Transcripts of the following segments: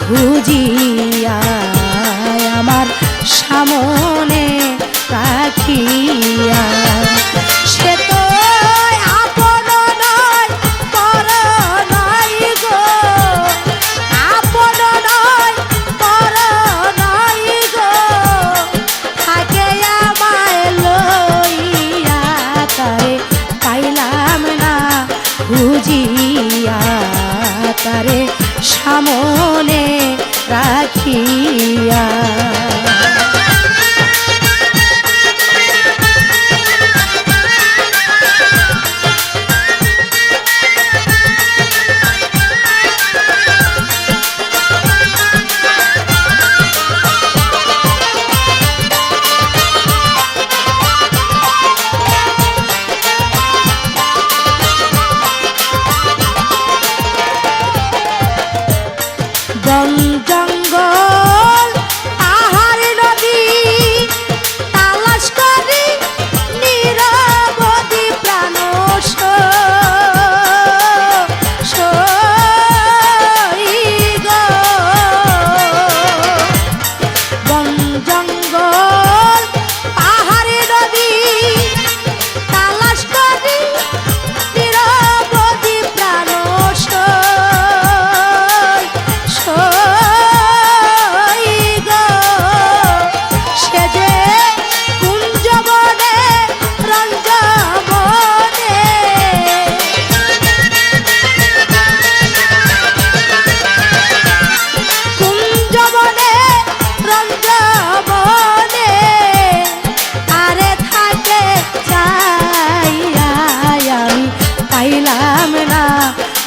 খুঁজিয়া আমার সামনে রাখিয়া। সে তো আপন নয় পর নয় গো, আপন নয় পর নয় গো, থাকে আমায় লইয়া তারে পাইলাম না খুঁজিয়া তারে সামনে রাখিয়া। বন জঙ্গল পাহাড় নদী তালাশ করি নিরবধি প্রাণ সই গো। বন জঙ্গল পাহাড় নদী তালাশ করি নিরবধি প্রাণ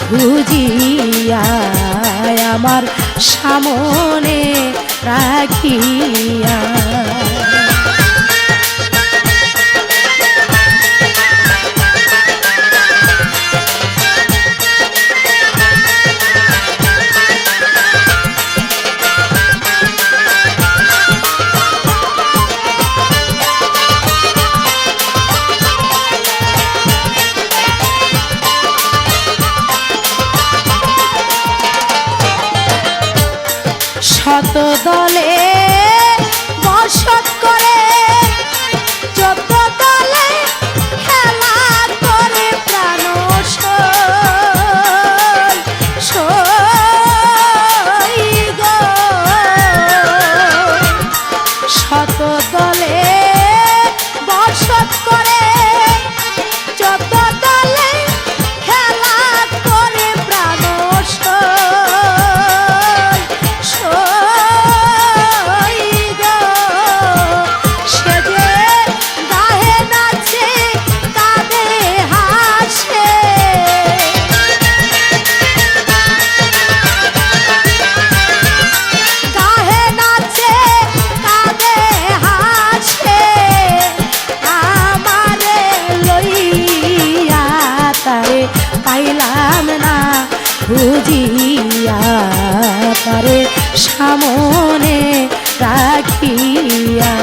খুঁজিয়া আমার সামনে রাখিয়া। শত দলে বসত করে যত দলে খেলা করে প্রাণ সই গো। শত দলে বসত করে যত দলে খেলা করে প্রাণ পাইলাম না খুঁজিয়া তারে সামনে রাখিয়া।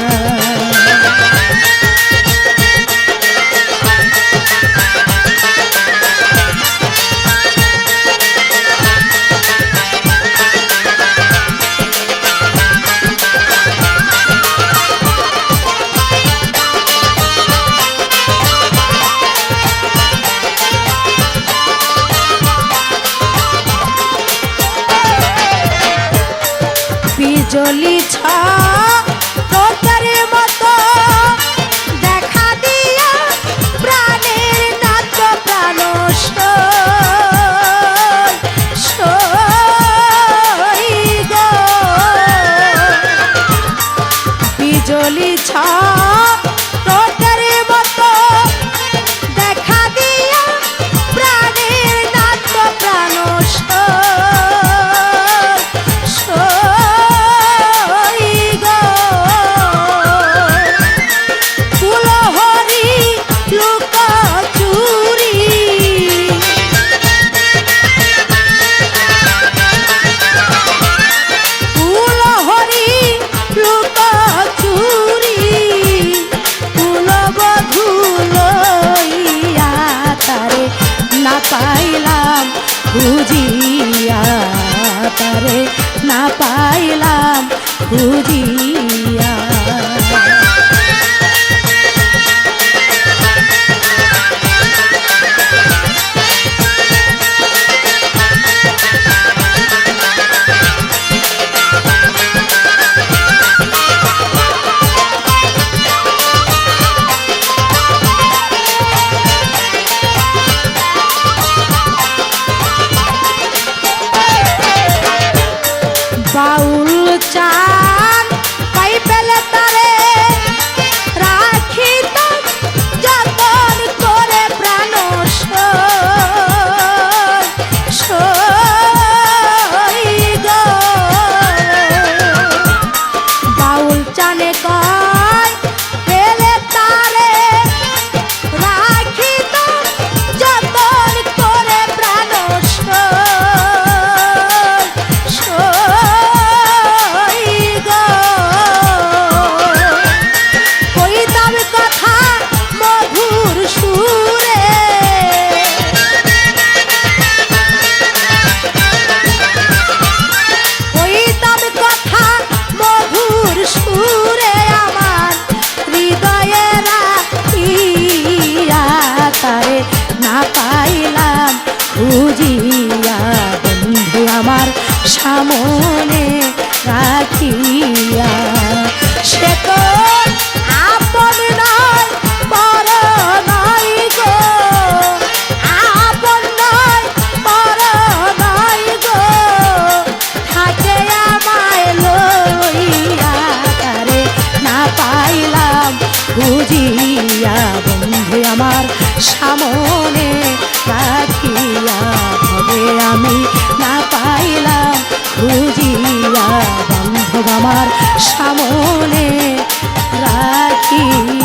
বিজলি তোর মতো দেখা দিয়া প্রাণের নাচ প্রাণ সই গো। বিজলি তোর মতো দেখা দিয়া প্রাণের নাচ প্রাণ খুঁজিয়া। বাউল চান পাই পেলে তারে রাখিত যতন করে প্রাণ সই গো। বাউল চানে কয় পেলে তারে রাখিত যতন করে প্রাণ না পাইলাম খুঁজিয়া বন্ধু আমার সামনে রাখিয়া। সে তো আপন নয় পর নয় গো, আপন নয় পর নয় গো, থাকে আমায় লইয়া তারে না পাইলাম খুঁজিয়া বন্ধু আমার সামনে রাখিয়া। ভবে আমি না পাইলাম খুঁজিয়া বান্ধব আমার সামনে রাখিয়া।